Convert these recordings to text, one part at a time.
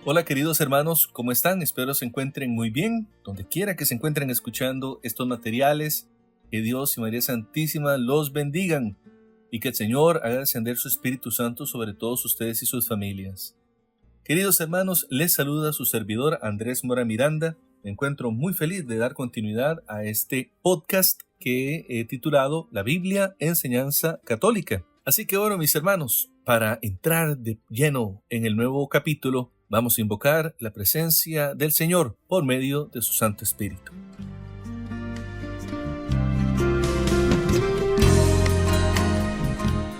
Hola queridos hermanos, ¿cómo están? Espero se encuentren muy bien, donde quiera que se encuentren escuchando estos materiales. Que Dios y María Santísima los bendigan y que el Señor haga descender su Espíritu Santo sobre todos ustedes y sus familias. Queridos hermanos, les saluda su servidor Andrés Mora Miranda. Me encuentro muy feliz de dar continuidad a este podcast que he titulado La Biblia, Enseñanza Católica. Así que bueno, mis hermanos, para entrar de lleno en el nuevo capítulo, vamos a invocar la presencia del Señor por medio de su Santo Espíritu.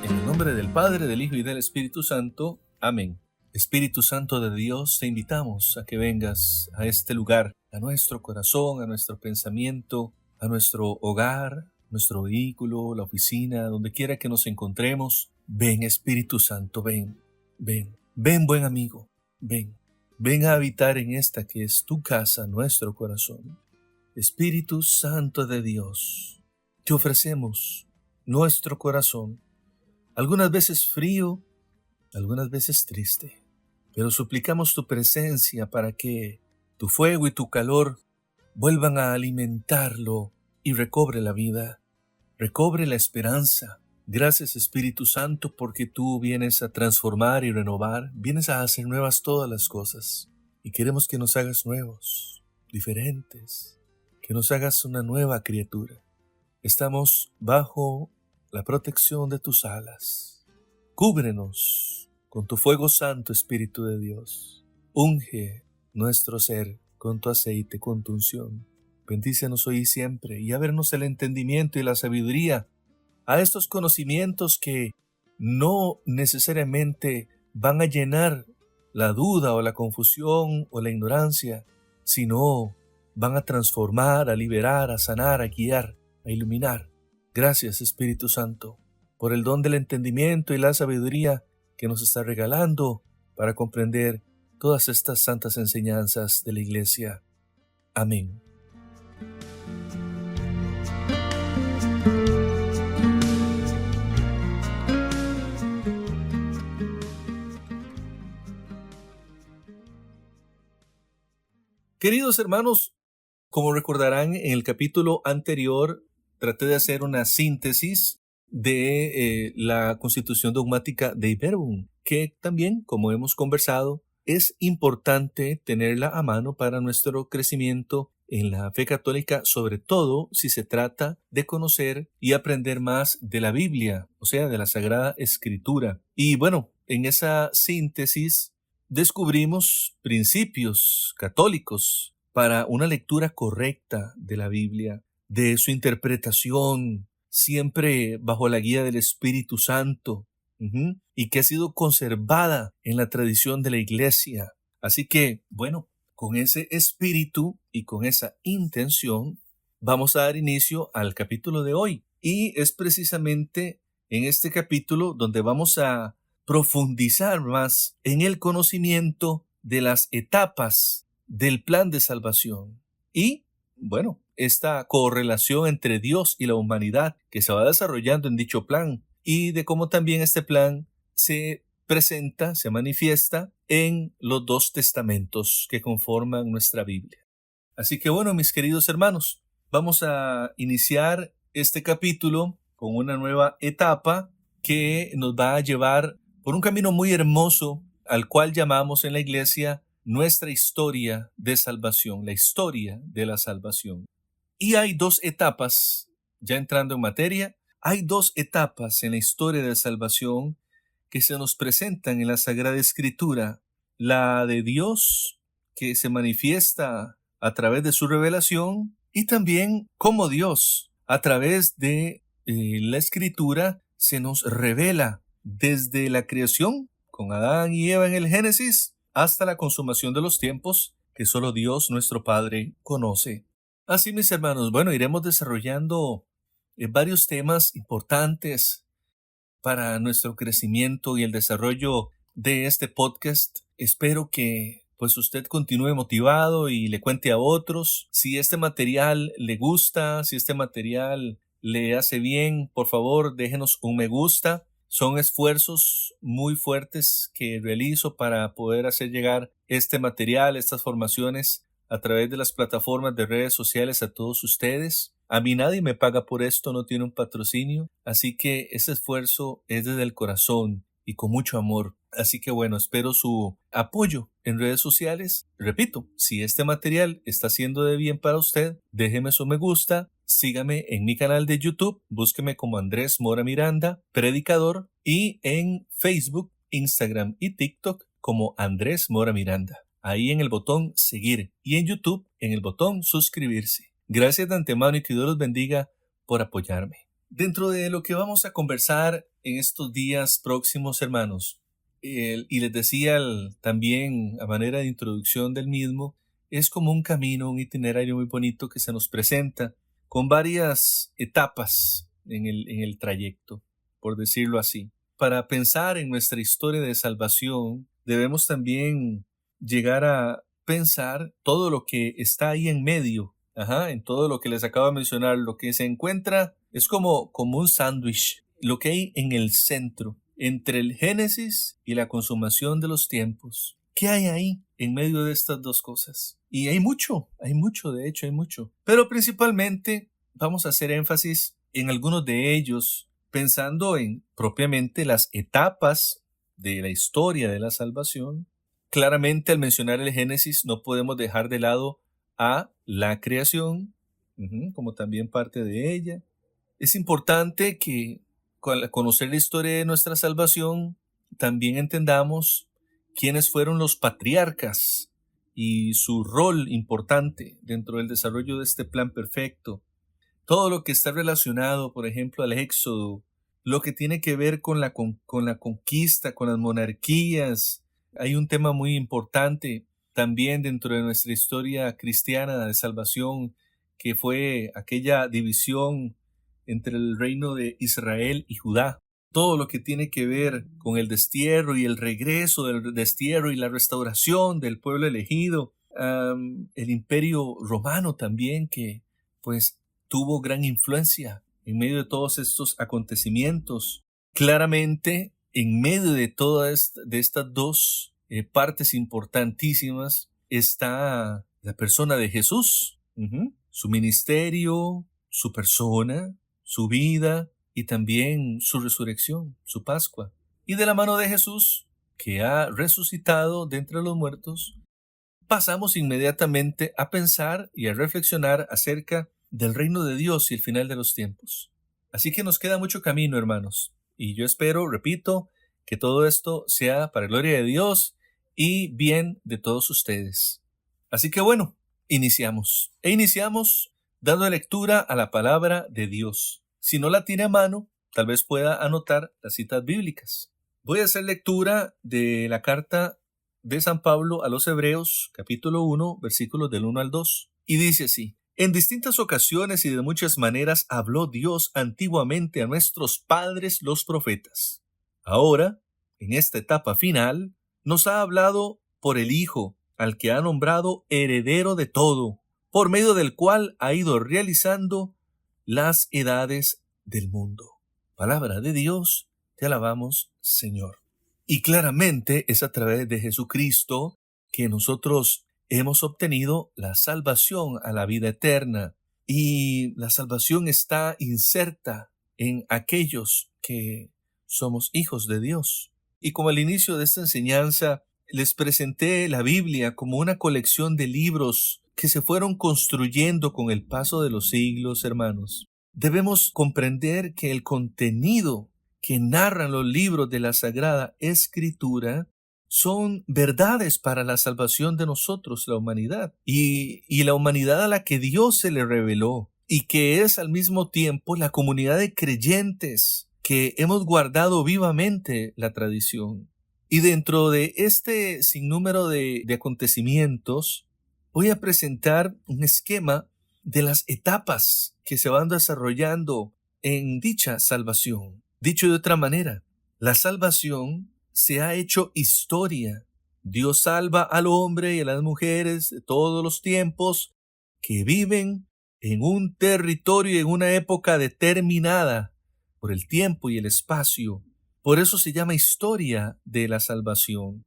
En el nombre del Padre, del Hijo y del Espíritu Santo. Amén. Espíritu Santo de Dios, te invitamos a que vengas a este lugar, a nuestro corazón, a nuestro pensamiento, a nuestro hogar, nuestro vehículo, la oficina, donde quiera que nos encontremos. Ven, Espíritu Santo, ven, ven, ven, buen amigo, ven, ven a habitar en esta que es tu casa, nuestro corazón. Espíritu Santo de Dios, te ofrecemos nuestro corazón, algunas veces frío, algunas veces triste, pero suplicamos tu presencia para que tu fuego y tu calor vuelvan a alimentarlo y recobre la vida, recobre la esperanza. Gracias Espíritu Santo porque tú vienes a transformar y renovar, vienes a hacer nuevas todas las cosas y queremos que nos hagas nuevos, diferentes, que nos hagas una nueva criatura. Estamos bajo la protección de tus alas. Cúbrenos con tu fuego santo, Espíritu de Dios. Unge nuestro ser con tu aceite, con tu unción. Bendícenos hoy y siempre y ábrenos el entendimiento y la sabiduría a estos conocimientos que no necesariamente van a llenar la duda o la confusión o la ignorancia, sino van a transformar, a liberar, a sanar, a guiar, a iluminar. Gracias, Espíritu Santo, por el don del entendimiento y la sabiduría que nos está regalando para comprender todas estas santas enseñanzas de la Iglesia. Amén. Queridos hermanos, como recordarán, en el capítulo anterior traté de hacer una síntesis de la Constitución Dogmática Dei Verbum, que también, como hemos conversado, es importante tenerla a mano para nuestro crecimiento en la fe católica, sobre todo si se trata de conocer y aprender más de la Biblia, o sea, de la Sagrada Escritura. Y bueno, en esa síntesis descubrimos principios católicos para una lectura correcta de la Biblia, de su interpretación, siempre bajo la guía del Espíritu Santo, y que ha sido conservada en la tradición de la Iglesia. Así que, bueno, con ese espíritu y con esa intención, vamos a dar inicio al capítulo de hoy. Y es precisamente en este capítulo donde vamos a profundizar más en el conocimiento de las etapas del plan de salvación y, bueno, esta correlación entre Dios y la humanidad que se va desarrollando en dicho plan y de cómo también este plan se presenta, se manifiesta en los dos testamentos que conforman nuestra Biblia. Así que bueno, mis queridos hermanos, vamos a iniciar este capítulo con una nueva etapa que nos va a llevar por un camino muy hermoso al cual llamamos en la Iglesia nuestra historia de salvación, la historia de la salvación. Y hay dos etapas, ya entrando en materia, hay dos etapas en la historia de salvación que se nos presentan en la Sagrada Escritura. La de Dios, que se manifiesta a través de su revelación, y también cómo Dios, a través de la Escritura, se nos revela desde la creación, con Adán y Eva en el Génesis, hasta la consumación de los tiempos, que solo Dios nuestro Padre conoce. Así, mis hermanos, bueno, iremos desarrollando varios temas importantes para nuestro crecimiento y el desarrollo de este podcast. Espero que pues usted continúe motivado y le cuente a otros. Si este material le gusta, si este material le hace bien, por favor, déjenos un me gusta. Son esfuerzos muy fuertes que realizo para poder hacer llegar este material, estas formaciones a través de las plataformas de redes sociales a todos ustedes. A mí nadie me paga por esto, no tiene un patrocinio, así que ese esfuerzo es desde el corazón y con mucho amor. Así que bueno, espero su apoyo en redes sociales. Repito, si este material está siendo de bien para usted, déjeme su me gusta, sígame en mi canal de YouTube, búsqueme como Andrés Mora Miranda, predicador, y en Facebook, Instagram y TikTok como Andrés Mora Miranda. Ahí en el botón seguir y en YouTube en el botón suscribirse. Gracias de antemano y que Dios los bendiga por apoyarme. Dentro de lo que vamos a conversar en estos días próximos, hermanos, y les decía también a manera de introducción del mismo, es como un camino, un itinerario muy bonito que se nos presenta con varias etapas en el trayecto, por decirlo así. Para pensar en nuestra historia de salvación, debemos también llegar a pensar todo lo que está ahí en medio, en todo lo que les acabo de mencionar. Lo que se encuentra es como un sándwich, lo que hay en el centro, entre el Génesis y la consumación de los tiempos. ¿Qué hay ahí en medio de estas dos cosas? Y hay mucho, de hecho hay mucho. Pero principalmente vamos a hacer énfasis en algunos de ellos, pensando en propiamente las etapas de la historia de la salvación. Claramente, al mencionar el Génesis, no podemos dejar de lado a la creación, como también parte de ella. Es importante que al conocer la historia de nuestra salvación, también entendamos quiénes fueron los patriarcas y su rol importante dentro del desarrollo de este plan perfecto. Todo lo que está relacionado, por ejemplo, al Éxodo, lo que tiene que ver con la conquista, con las monarquías. Hay un tema muy importante también dentro de nuestra historia cristiana de salvación, que fue aquella división entre el reino de Israel y Judá. Todo lo que tiene que ver con el destierro y el regreso del destierro y la restauración del pueblo elegido. El imperio romano también, que pues tuvo gran influencia en medio de todos estos acontecimientos. Claramente, en medio de todas de estas dos partes importantísimas está la persona de Jesús, su ministerio, su persona, su vida y también su resurrección, su Pascua. Y de la mano de Jesús, que ha resucitado de entre los muertos, pasamos inmediatamente a pensar y a reflexionar acerca del reino de Dios y el final de los tiempos. Así que nos queda mucho camino, hermanos. Y yo espero, repito, que todo esto sea para gloria de Dios y bien de todos ustedes. Así que bueno, iniciamos. Iniciamos dando lectura a la palabra de Dios. Si no la tiene a mano, tal vez pueda anotar las citas bíblicas. Voy a hacer lectura de la carta de San Pablo a los Hebreos, capítulo 1, versículos del 1 al 2. Y dice así: en distintas ocasiones y de muchas maneras habló Dios antiguamente a nuestros padres los profetas. Ahora, en esta etapa final, nos ha hablado por el Hijo, al que ha nombrado heredero de todo, por medio del cual ha ido realizando las edades del mundo. Palabra de Dios, te alabamos, Señor. Y claramente es a través de Jesucristo que nosotros hemos obtenido la salvación a la vida eterna. Y la salvación está inserta en aquellos que somos hijos de Dios. Y como al inicio de esta enseñanza les presenté la Biblia como una colección de libros que se fueron construyendo con el paso de los siglos, hermanos, debemos comprender que el contenido que narran los libros de la Sagrada Escritura son verdades para la salvación de nosotros, la humanidad, y la humanidad a la que Dios se le reveló, y que es al mismo tiempo la comunidad de creyentes que hemos guardado vivamente la tradición. Y dentro de este sinnúmero de acontecimientos, voy a presentar un esquema de las etapas que se van desarrollando en dicha salvación. Dicho de otra manera, la salvación se ha hecho historia. Dios salva al hombre y a las mujeres de todos los tiempos que viven en un territorio y en una época determinada por el tiempo y el espacio. Por eso se llama historia de la salvación.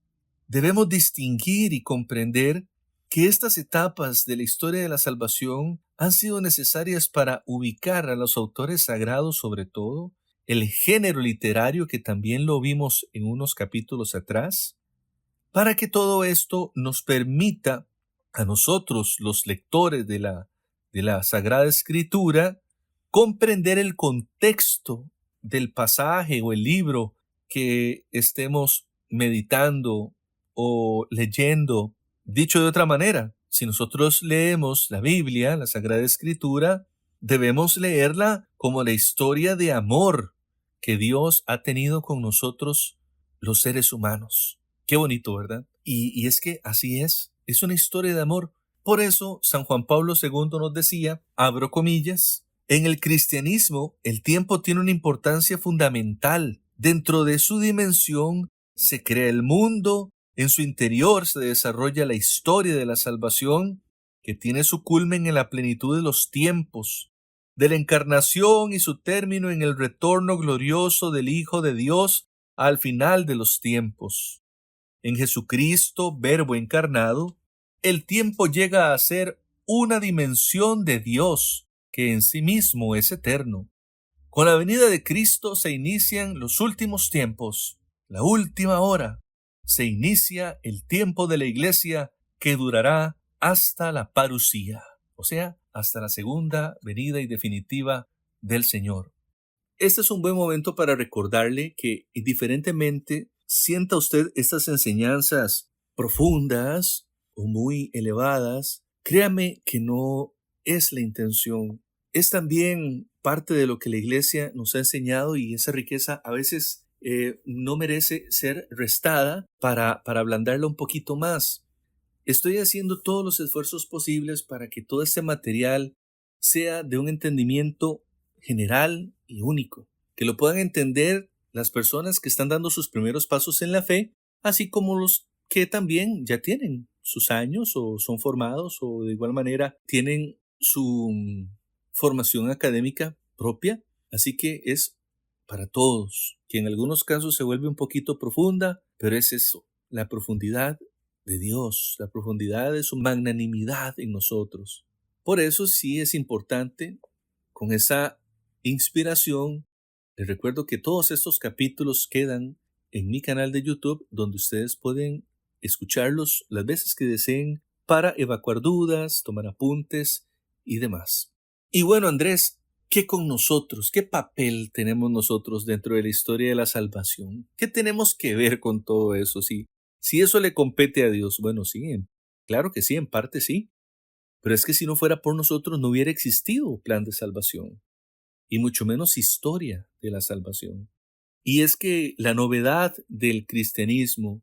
debemos distinguir y comprender que estas etapas de la historia de la salvación han sido necesarias para ubicar a los autores sagrados, sobre todo, el género literario que también lo vimos en unos capítulos atrás, para que todo esto nos permita a nosotros, los lectores de la Sagrada Escritura, comprender el contexto del pasaje o el libro que estemos meditando o leyendo. Dicho de otra manera, si nosotros leemos la Biblia, la Sagrada Escritura, debemos leerla como la historia de amor que Dios ha tenido con nosotros, los seres humanos. Qué bonito, ¿verdad? Y es que así es una historia de amor. Por eso San Juan Pablo II nos decía, abro comillas, en el cristianismo el tiempo tiene una importancia fundamental. Dentro de su dimensión se crea el mundo, en su interior se desarrolla la historia de la salvación, que tiene su culmen en la plenitud de los tiempos, de la encarnación y su término en el retorno glorioso del Hijo de Dios al final de los tiempos. En Jesucristo, Verbo encarnado, el tiempo llega a ser una dimensión de Dios que en sí mismo es eterno. Con la venida de Cristo se inician los últimos tiempos, la última hora. Se inicia el tiempo de la Iglesia que durará hasta la parusía, o sea, hasta la segunda venida y definitiva del Señor. Este es un buen momento para recordarle que, indiferentemente sienta usted estas enseñanzas profundas o muy elevadas, créame que no es la intención. Es también parte de lo que la Iglesia nos ha enseñado, y esa riqueza a veces no merece ser restada para ablandarla un poquito más. Estoy haciendo todos los esfuerzos posibles para que todo este material sea de un entendimiento general y único, que lo puedan entender las personas que están dando sus primeros pasos en la fe, así como los que también ya tienen sus años o son formados o de igual manera tienen su formación académica propia. Así que es para todos, que en algunos casos se vuelve un poquito profunda, pero es eso, la profundidad de Dios, la profundidad de su magnanimidad en nosotros. Por eso sí es importante, con esa inspiración, les recuerdo que todos estos capítulos quedan en mi canal de YouTube, donde ustedes pueden escucharlos las veces que deseen para evacuar dudas, tomar apuntes y demás. Y bueno, Andrés, ¿qué con nosotros? ¿Qué papel tenemos nosotros dentro de la historia de la salvación? ¿Qué tenemos que ver con todo eso? Si eso le compete a Dios, bueno, sí, claro que sí, en parte sí. Pero es que si no fuera por nosotros no hubiera existido plan de salvación, y mucho menos historia de la salvación. Y es que la novedad del cristianismo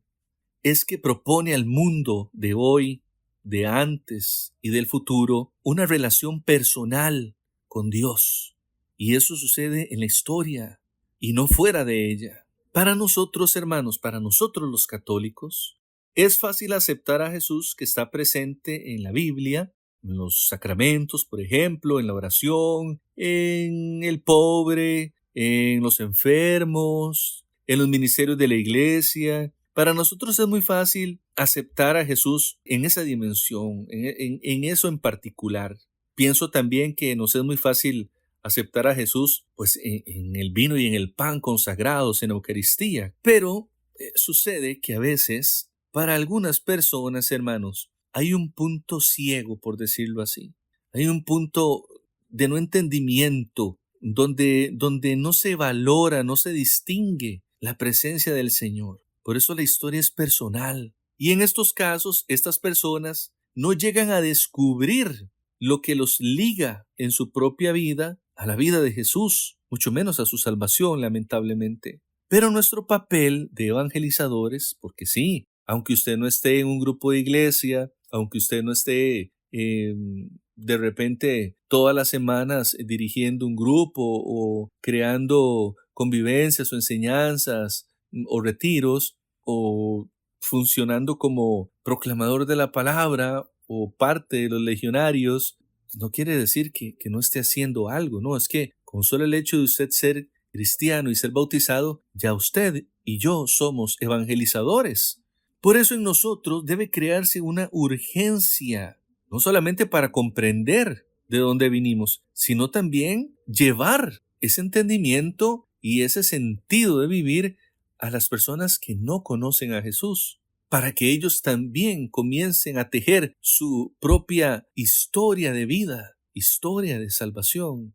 es que propone al mundo de hoy, de antes y del futuro una relación personal con Dios. Y eso sucede en la historia y no fuera de ella. Para nosotros, hermanos, para nosotros los católicos, es fácil aceptar a Jesús que está presente en la Biblia, en los sacramentos, por ejemplo, en la oración, en el pobre, en los enfermos, en los ministerios de la iglesia. Para nosotros es muy fácil aceptar a Jesús en esa dimensión, en eso en particular. Pienso también que nos es muy fácil aceptar a Jesús pues en el vino y en el pan consagrados en Eucaristía. Pero sucede que a veces, para algunas personas, hermanos, hay un punto ciego, por decirlo así. Hay un punto de no entendimiento, donde no se valora, no se distingue la presencia del Señor. Por eso la historia es personal. Y en estos casos, estas personas no llegan a descubrir lo que los liga en su propia vida a la vida de Jesús, mucho menos a su salvación, lamentablemente. Pero nuestro papel de evangelizadores, porque sí, aunque usted no esté en un grupo de iglesia, aunque usted no esté de repente todas las semanas dirigiendo un grupo o creando convivencias o enseñanzas o retiros o funcionando como proclamador de la palabra o parte de los legionarios, no quiere decir que no esté haciendo algo, no, es que con solo el hecho de usted ser cristiano y ser bautizado, ya usted y yo somos evangelizadores, Por eso en nosotros debe crearse una urgencia, no solamente para comprender de dónde vinimos, sino también llevar ese entendimiento y ese sentido de vivir a las personas que no conocen a Jesús, para que ellos también comiencen a tejer su propia historia de vida, historia de salvación.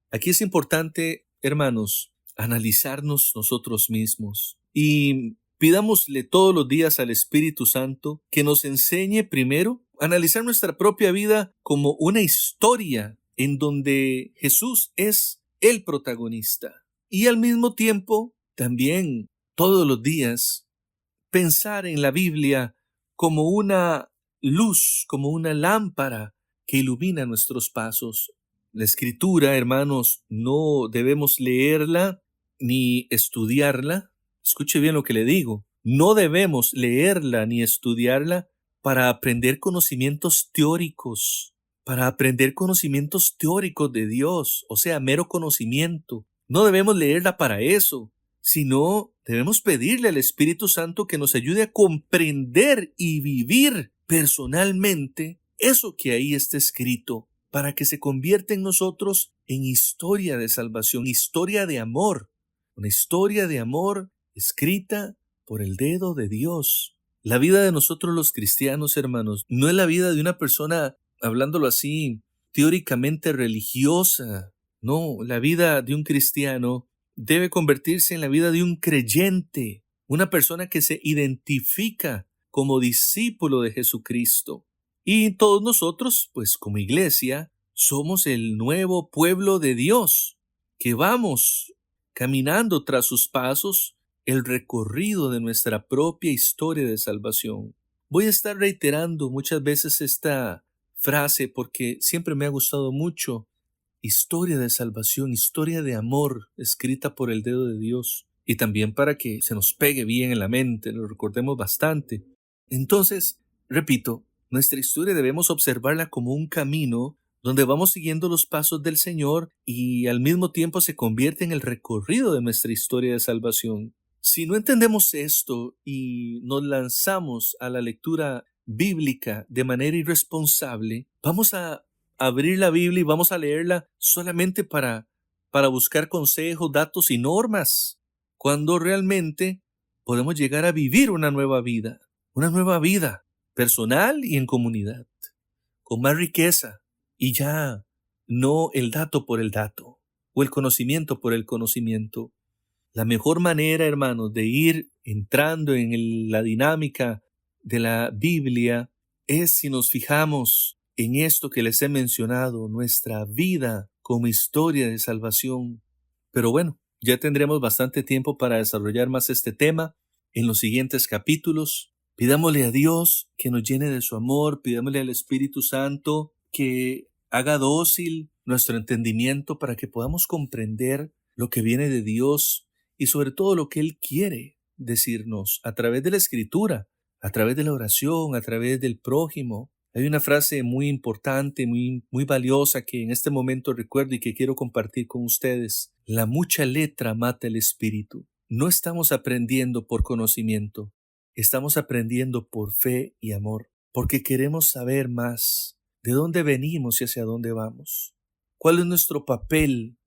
Aquí es importante, hermanos, analizarnos nosotros mismos y pidámosle todos los días al Espíritu Santo que nos enseñe primero a analizar nuestra propia vida como una historia en donde Jesús es el protagonista. Y al mismo tiempo, también todos los días, pensar en la Biblia como una luz, como una lámpara que ilumina nuestros pasos. La Escritura, hermanos, no debemos leerla ni estudiarla. Escuche bien lo que le digo. No debemos leerla ni estudiarla para aprender conocimientos teóricos, de Dios, o sea, mero conocimiento. No debemos leerla para eso, sino debemos pedirle al Espíritu Santo que nos ayude a comprender y vivir personalmente eso que ahí está escrito, para que se convierta en nosotros en historia de salvación, historia de amor, una historia de amor escrita por el dedo de Dios. La vida de nosotros los cristianos, hermanos, no es la vida de una persona, hablándolo así, teóricamente religiosa. No, la vida de un cristiano debe convertirse en la vida de un creyente, una persona que se identifica como discípulo de Jesucristo. Y todos nosotros, pues como iglesia, somos el nuevo pueblo de Dios, que vamos caminando tras sus pasos el recorrido de nuestra propia historia de salvación. Voy a estar reiterando muchas veces esta frase porque siempre me ha gustado mucho. Historia de salvación, historia de amor escrita por el dedo de Dios. Y también para que se nos pegue bien en la mente, lo recordemos bastante. Entonces, repito, nuestra historia debemos observarla como un camino donde vamos siguiendo los pasos del Señor y al mismo tiempo se convierte en el recorrido de nuestra historia de salvación. Si no entendemos esto y nos lanzamos a la lectura bíblica de manera irresponsable, vamos a abrir la Biblia y vamos a leerla solamente para buscar consejos, datos y normas, cuando realmente podemos llegar a vivir una nueva vida personal y en comunidad, con más riqueza y ya no el dato por el dato o el conocimiento por el conocimiento. La mejor manera, hermanos, de ir entrando en la dinámica de la Biblia es si nos fijamos en esto que les he mencionado, nuestra vida como historia de salvación. Pero bueno, ya tendremos bastante tiempo para desarrollar más este tema en los siguientes capítulos. Pidámosle a Dios que nos llene de su amor, pidámosle al Espíritu Santo que haga dócil nuestro entendimiento para que podamos comprender lo que viene de Dios y sobre todo lo que Él quiere decirnos a través de la Escritura, a través de la oración, a través del prójimo. Hay una frase muy importante, muy valiosa que en este momento recuerdo y que quiero compartir con ustedes. La mucha letra mata el espíritu. No estamos aprendiendo por conocimiento, estamos aprendiendo por fe y amor, porque queremos saber más de dónde venimos y hacia dónde vamos. ¿Cuál es nuestro papel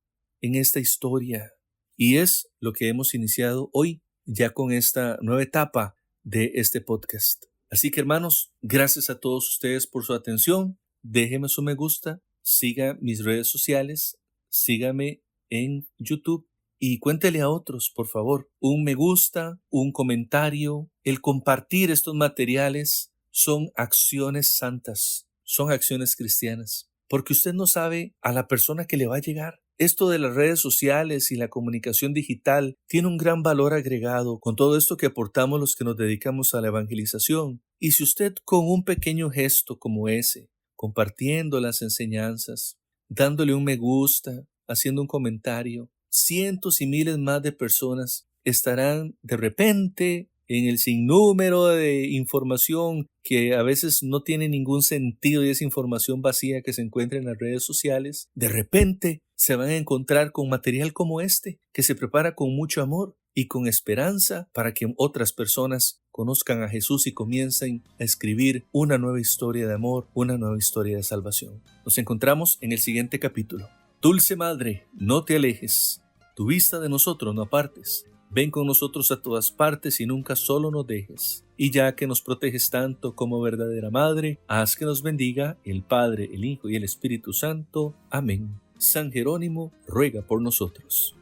en esta historia? Y es lo que hemos iniciado hoy, ya con esta nueva etapa de este podcast. Así que, hermanos, gracias a todos ustedes por su atención. Déjeme su me gusta, siga mis redes sociales, sígame en YouTube y cuéntele a otros, por favor. Un me gusta, un comentario, el compartir estos materiales son acciones santas, son acciones cristianas, porque usted no sabe a la persona que le va a llegar. Esto de las redes sociales y la comunicación digital tiene un gran valor agregado con todo esto que aportamos los que nos dedicamos a la evangelización. Y si usted con un pequeño gesto como ese, compartiendo las enseñanzas, dándole un me gusta, haciendo un comentario, cientos y miles más de personas estarán de repente en el sinnúmero de información que a veces no tiene ningún sentido y es información vacía que se encuentra en las redes sociales. De repente se van a encontrar con material como este, que se prepara con mucho amor y con esperanza para que otras personas conozcan a Jesús y comiencen a escribir una nueva historia de amor, una nueva historia de salvación. Nos encontramos en el siguiente capítulo. Dulce Madre, no te alejes, tu vista de nosotros no apartes. Ven con nosotros a todas partes y nunca solo nos dejes. Y ya que nos proteges tanto como verdadera Madre, haz que nos bendiga el Padre, el Hijo y el Espíritu Santo. Amén. San Jerónimo, ruega por nosotros.